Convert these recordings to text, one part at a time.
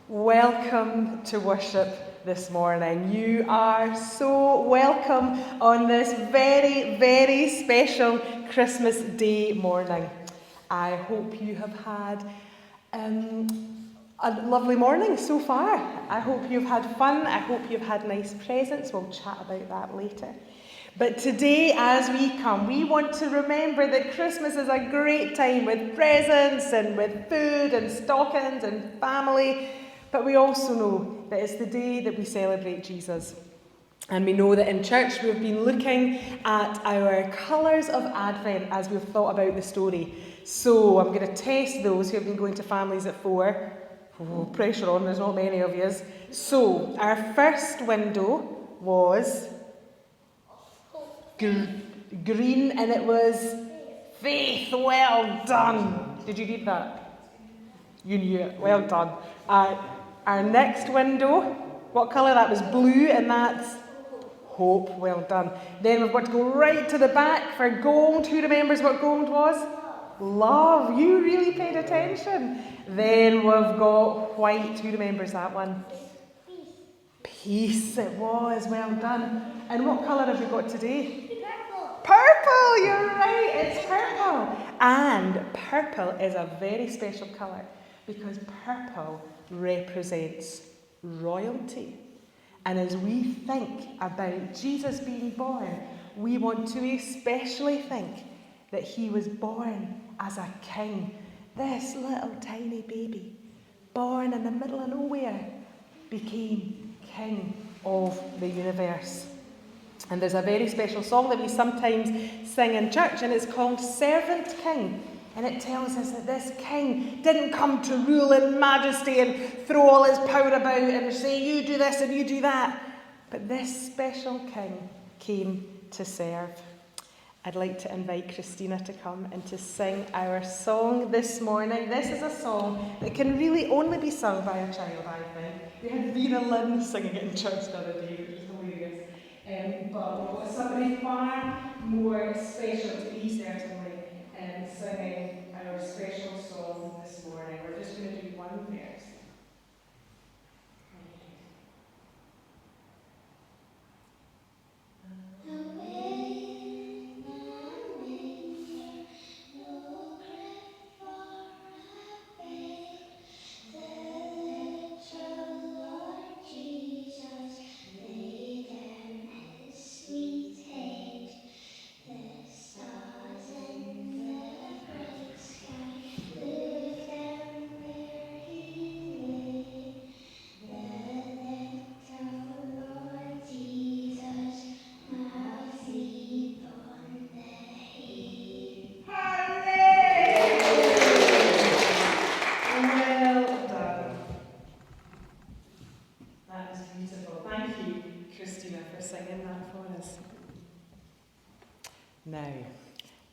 Welcome to worship this morning. You are so welcome on this very, very special Christmas Day morning. I hope you have had a lovely morning so far. I hope you've had fun. I hope you've had nice presents. We'll chat about that later. But today, as we come, we want to remember that Christmas is a great time with presents and with food and stockings and family. But we also know that it's the day that we celebrate Jesus. And we know that in church we've been looking at our colours of Advent as we've thought about the story. So I'm going to test those who have been going to families at 4. Oh, pressure on, there's not many of you. So our first window was green, and it was faith. Well done. Did you read that? You knew it. Well done. Our next window, what colour? That was blue, and that's hope. Well done. Then we've got to go right to the back for gold. Who remembers what gold was? Love. You really paid attention. Then we've got white. Who remembers that one? Peace. It was. Well done. And what colour have we got today? Purple. You're right. It's purple. And purple is a very special colour because purple represents royalty. And as we think about Jesus being born, we want to especially think that he was born as a king. This little tiny baby, born in the middle of nowhere, became king of the universe. And there's a very special song that we sometimes sing in church, and it's called Servant King. And it tells us that this king didn't come to rule in majesty and throw all his power about and say, you do this and you do that. But this special king came to serve. I'd like to invite Christina to come and to sing our song this morning. This is a song that can really only be sung by a child, I think. We had Vera Lynn singing it in church the other day, which was hilarious. But we've got somebody far more special to be certainly singing our special song this morning. We're just going to do one verse. Now,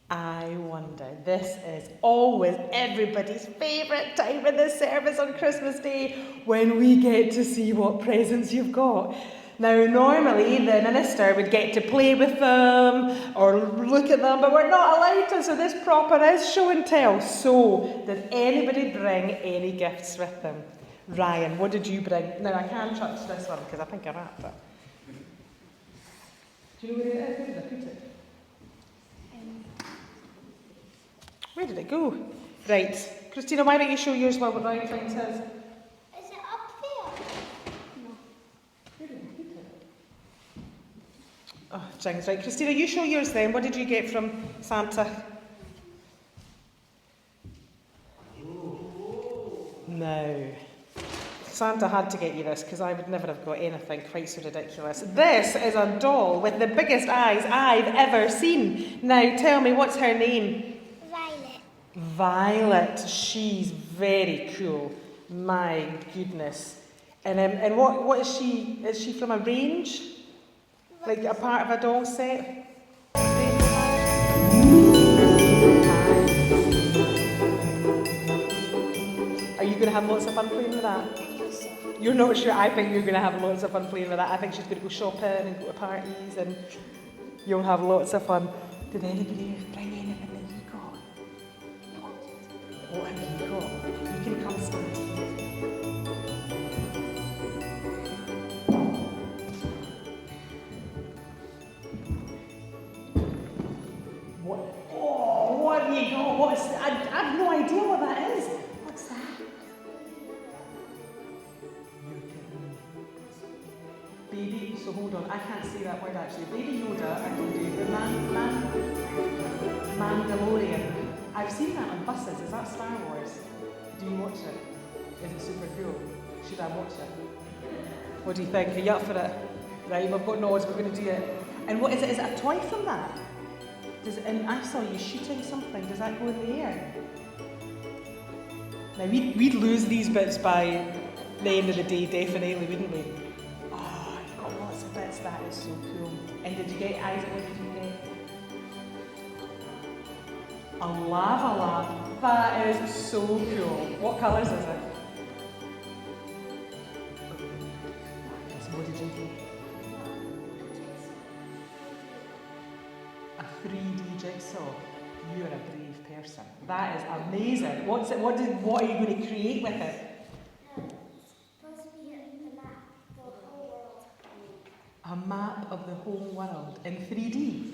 I wonder, this is always everybody's favourite time in the service on Christmas Day when we get to see what presents you've got. Now, normally the minister would get to play with them or look at them, but we're not allowed to, so this proper is show and tell. So, did anybody bring any gifts with them? Ryan, what did you bring? Now, I can't touch this one because I think I wrapped it. Do you know where it is? Where did I put it? Where did it go? Right. Christina, why don't you show yours while Ryan finds his? Is it up there? No. Where did I put it? Oh, Jing's right. Christina, you show yours then. What did you get from Santa? No. Santa had to get you this because I would never have got anything quite so ridiculous. This is a doll with the biggest eyes I've ever seen. Now, tell me, what's her name? Violet. She's very cool. My goodness. And what is she? Is she from a range? Like a part of a doll set? Are you going to have lots of fun playing with that? You're not sure? I think you're going to have lots of fun playing with that. I think she's going to go shopping and go to parties and you'll have lots of fun. Did anybody bring anything that you got? What have you got? You can come stand. Baby, so hold on, I can't say that word actually. Baby Yoda, I can do the Mandalorian. I've seen that on buses. Is that Star Wars? Do you watch it? Is it super cool? Should I watch it? What do you think? Are you up for it? Right, we've got nods, we're going to do it. And what is it? Is it a toy from that? And I saw you shooting something. Does that go in the air? Now, we'd lose these bits by the end of the day, definitely, wouldn't we? Oh, you've got lots of bits. That is so cool. And did you get, Isaac, what did you get? A lava lamp. That is so cool. What colours is it? So what did you get? A 3D jigsaw. You're a brave person. That is amazing. What's it? What are you going to create with it? Supposed to be the map of the whole world. A map of the whole world in 3D.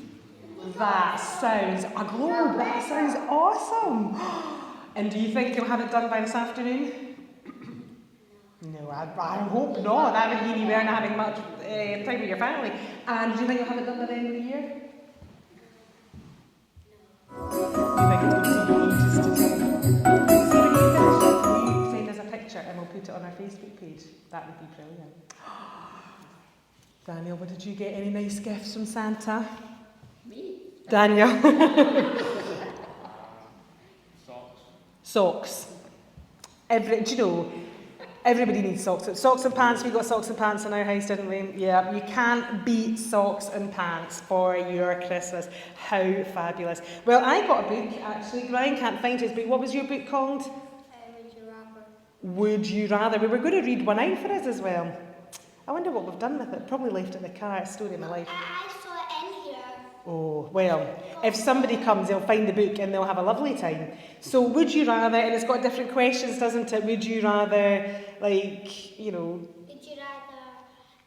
That sounds a globe. That sounds awesome. And do you think you'll have it done by this afternoon? No, I hope not. That would mean you weren't having much time with your family. And do you think you'll have it done by the end of the year? Send us a picture and we'll put it on our Facebook page. That would be brilliant. Daniel, what did you get? Any nice gifts from Santa? Me? Daniel? Socks. Socks. Do you know, everybody needs socks. Socks and pants, we got socks and pants in our house, didn't we? Yeah, you can't beat socks and pants for your Christmas. How fabulous. Well, I got a book, actually. Ryan can't find his book. What was your book called? Would you rather? Would You Rather. We were going to read one out for us as well. I wonder what we've done with it. Probably left it in the car. It's a story of my life. I saw it in here. Oh, well, if somebody comes, they'll find the book and they'll have a lovely time. So, would you rather, and it's got different questions, doesn't it? Would you rather, like, you know... Would you rather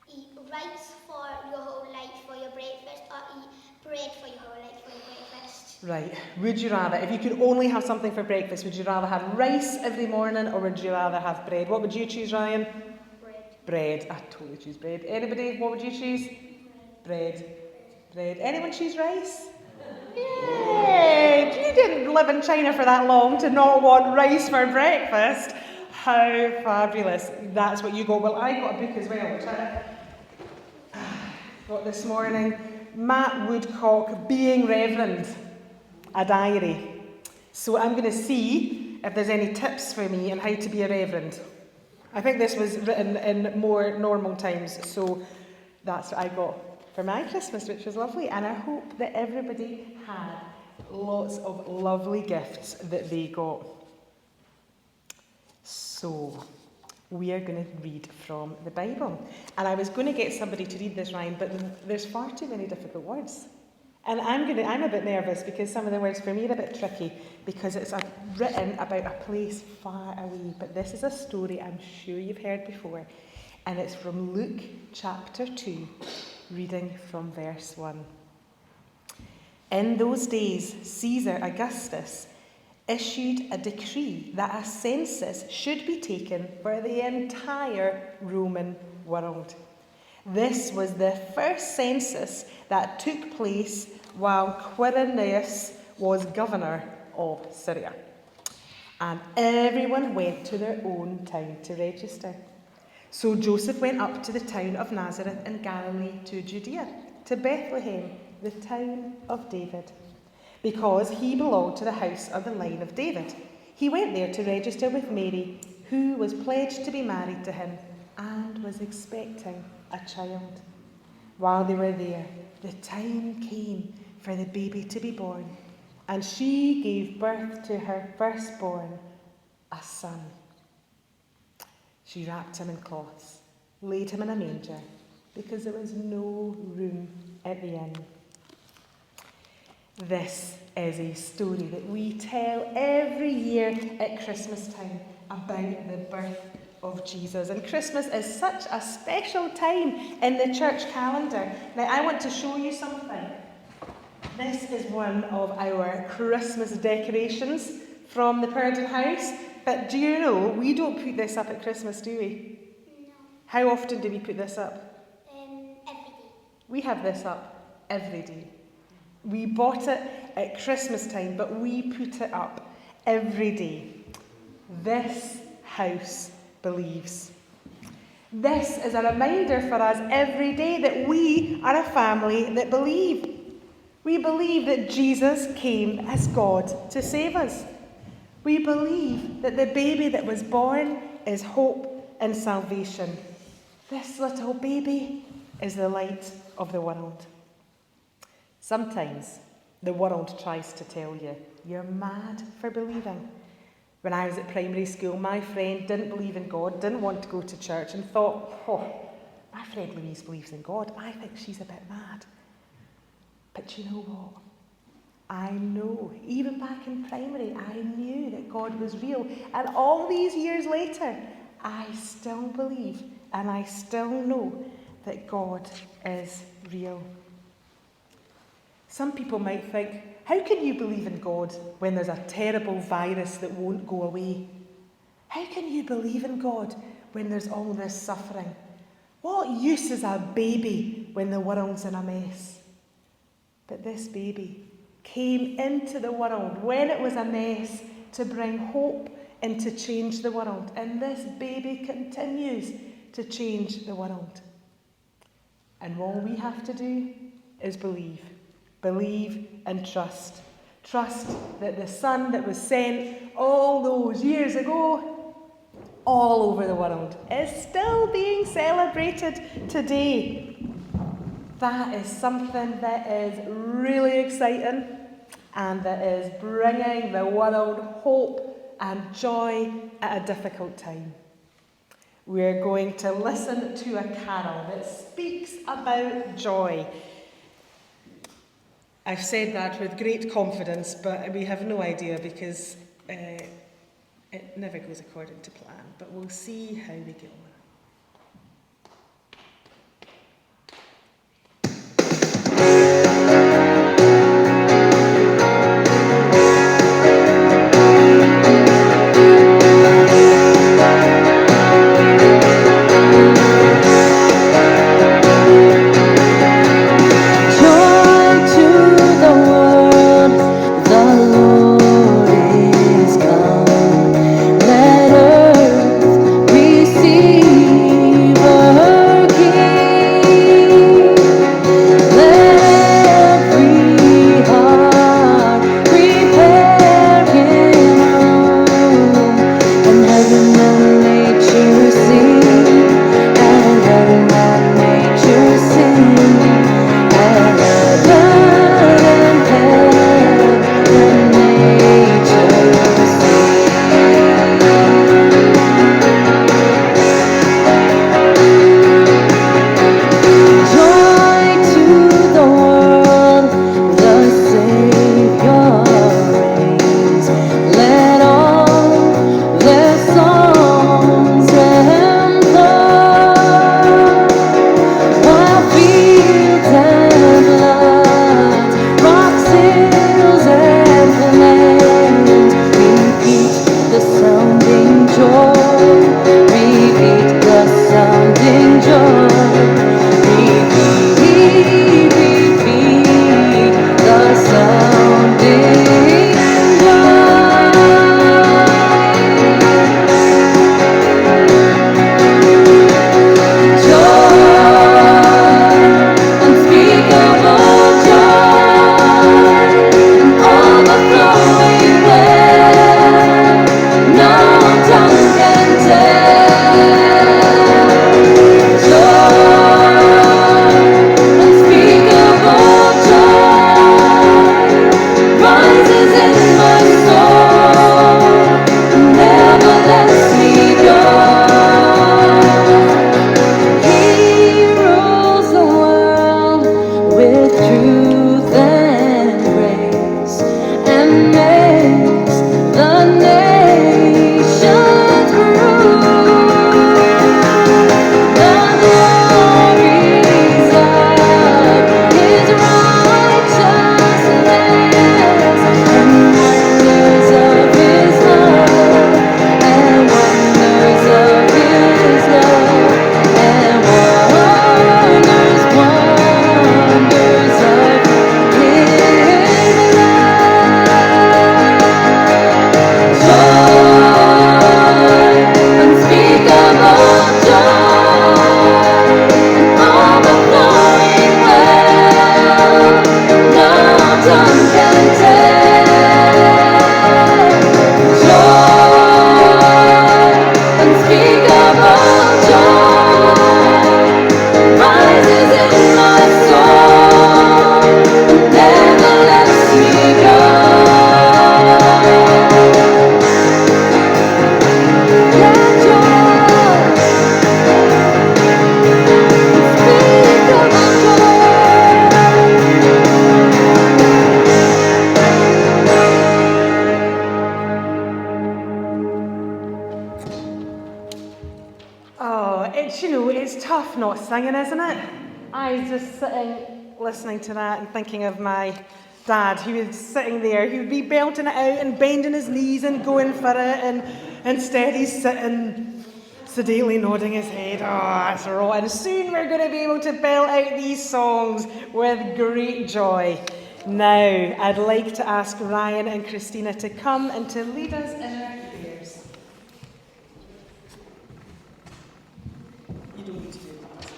eat rice for your whole life for your breakfast or eat bread for your whole life for your breakfast? Right, would you rather, if you could only have something for breakfast, would you rather have rice every morning or would you rather have bread? What would you choose, Ryan? Bread. I totally choose bread. Anybody, what would you choose? Bread. Bread. Anyone choose rice? Yay! You didn't live in China for that long to not want rice for breakfast. How fabulous. That's what you got. Well, I got a book as well, which I got this morning. Matt Woodcock, Being Reverend, a diary. So I'm going to see if there's any tips for me on how to be a reverend. I think this was written in more normal times, so that's what I got for my Christmas, which was lovely. And I hope that everybody had lots of lovely gifts that they got. So, we are going to read from the Bible. And I was going to get somebody to read this, Ryan, but there's far too many difficult words. And I'm a bit nervous because some of the words for me are a bit tricky because it's written about a place far away. But this is a story I'm sure you've heard before. And it's from Luke chapter 2, reading from verse 1. In those days, Caesar Augustus issued a decree that a census should be taken for the entire Roman world. This was the first census that took place while Quirinius was governor of Syria. And everyone went to their own town to register. So Joseph went up to the town of Nazareth in Galilee to Judea, to Bethlehem, the town of David, because he belonged to the house of the line of David. He went there to register with Mary, who was pledged to be married to him and was expecting a child. While they were there, the time came for the baby to be born, and she gave birth to her firstborn, a son. She wrapped him in cloths, laid him in a manger, because there was no room at the inn. This is a story that we tell every year at Christmas time about the birth of Jesus. And Christmas is such a special time in the church calendar. Now, I want to show you something. This is one of our Christmas decorations from the Purden house. But do you know, we don't put this up at Christmas, do we? No. How often do we put this up? We have this up every day. We bought it at Christmas time, but we put it up every day. This house believes. This is a reminder for us every day that we are a family that believe. We believe that Jesus came as God to save us. We believe that the baby that was born is hope and salvation. This little baby is the light of the world. Sometimes the world tries to tell you, you're mad for believing. When I was at primary school, my friend didn't believe in God, didn't want to go to church, and thought, my friend Louise believes in God. I think she's a bit mad. But you know what? I know, even back in primary, I knew that God was real. And all these years later, I still believe and I still know that God is real. Some people might think, how can you believe in God when there's a terrible virus that won't go away? How can you believe in God when there's all this suffering? What use is a baby when the world's in a mess? But this baby came into the world when it was a mess to bring hope and to change the world. And this baby continues to change the world. And all we have to do is believe. Believe and trust. Trust that the Son that was sent all those years ago, all over the world, is still being celebrated today. That is something that is really exciting and that is bringing the world hope and joy at a difficult time. We're going to listen to a carol that speaks about joy. I've said that with great confidence, but we have no idea because it never goes according to plan. But we'll see how we get on. Let earth receive it's tough not singing, isn't it? I was just sitting, listening to that and thinking of my dad, who was sitting there, he would be belting it out and bending his knees and going for it, and instead he's sitting sedately nodding his head. Oh, that's right. And soon we're going to be able to belt out these songs with great joy. Now, I'd like to ask Ryan and Christina to come and to lead us in our prayers. You don't need to do that.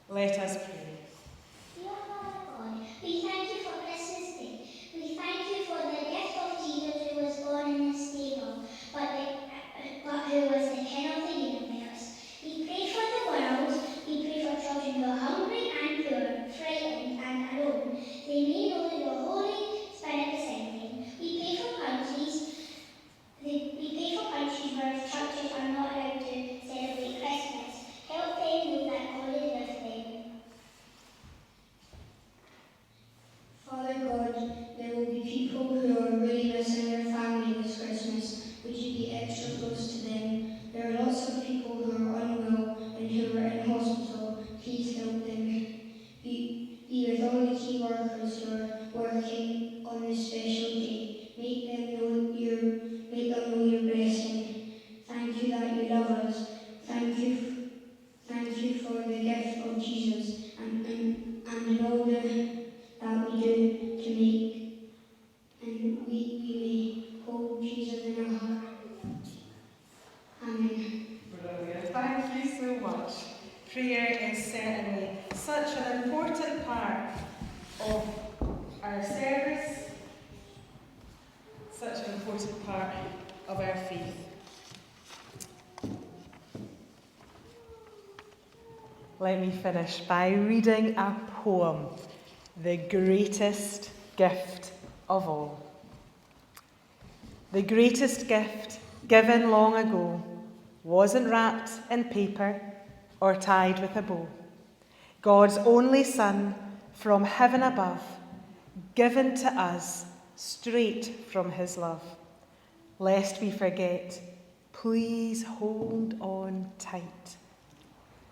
Let us pray. Dear Father God, we thank you for Christmas Day. We thank you for the gift of Jesus who was born in a stable, but who was the King of the universe. We pray for the world. We pray for children who are hungry and poor, frightened and alone. They may know that your Holy Spirit beside them. We pray for countries. We pray for countries where churches are not allowed to celebrate Christmas. Help them know that God is with them. Father God, there will be people who are really missing their family this Christmas. Would you be extra close to them? There are lots of people who are unwell and who are in hospital. Please help them. Be with all the key workers who are working on this special day. Make them know your blessing. Thank you that you love us. Thank you for the gift of Jesus and all that we do to make, and we may hold Jesus in our heart. Amen. Brilliant. Thank you so much. Prayer is certainly such an important part of our service, such an important part of our faith. Let me finish by reading a poem, The Greatest Gift of All. The greatest gift given long ago wasn't wrapped in paper or tied with a bow. God's only Son from heaven above, given to us straight from his love. Lest we forget, please hold on tight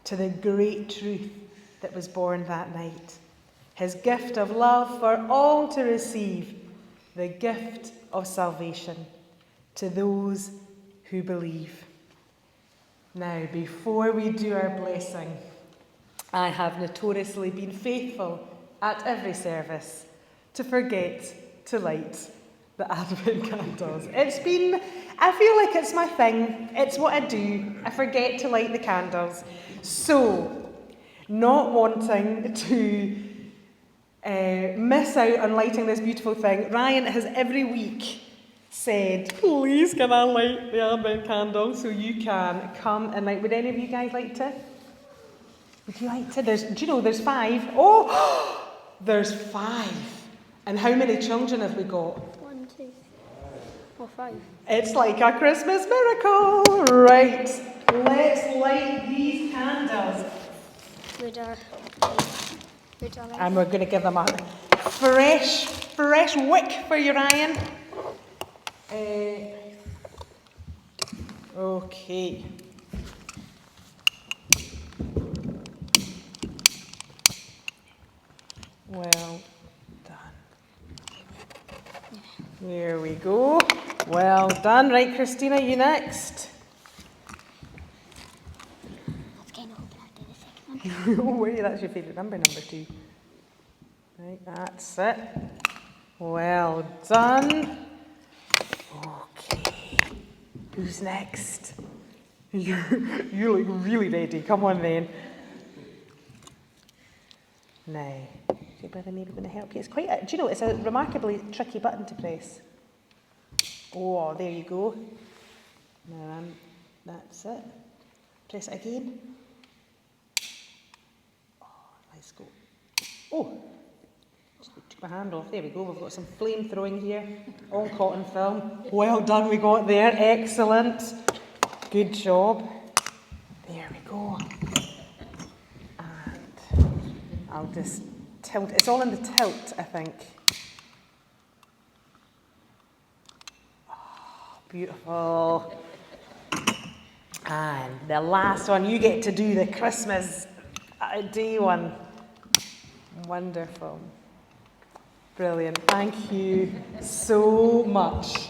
to the great truth that was born that night. His gift of love for all to receive, the gift of salvation to those who believe. Now, before we do our blessing, I have notoriously been faithful at every service to forget to light the Advent candles. I feel like it's my thing. It's what I do. I forget to light the candles. So, not wanting to miss out on lighting this beautiful thing, Ryan has every week said, please can I light the Advent candle so you can come and light. Would any of you guys like to? Would you like to? There's 5. Oh, there's 5. And how many children have we got? 1, 2, 4, 5. It's like a Christmas miracle. Right, let's light these candles. And we're going to give them a fresh wick for you, Ryan. Okay. Well done. There we go. Well done. Right, Christina, you next. That's kind of hoping I'd do the second one. Oh, wait, that's your favourite number 2. Right, that's it. Well done. Okay. Who's next? You look really ready. Come on then. Now, is your brother maybe going to help you? It's it's a remarkably tricky button to press. Oh, there you go. Now, that's it. Press it again. Oh, let's go. Oh, just took my hand off. There we go. We've got some flame throwing here on cotton film. Well done, we got there. Excellent. Good job. There we go. And I'll just tilt. It's all in the tilt, I think. Oh, Beautiful. And the last one, you get to do the Christmas Day one. Wonderful. Brilliant. Thank you so much.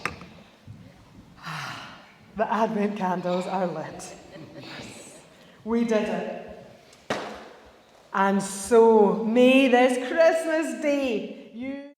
The Advent candles are lit. We did it. And so, may this Christmas Day, you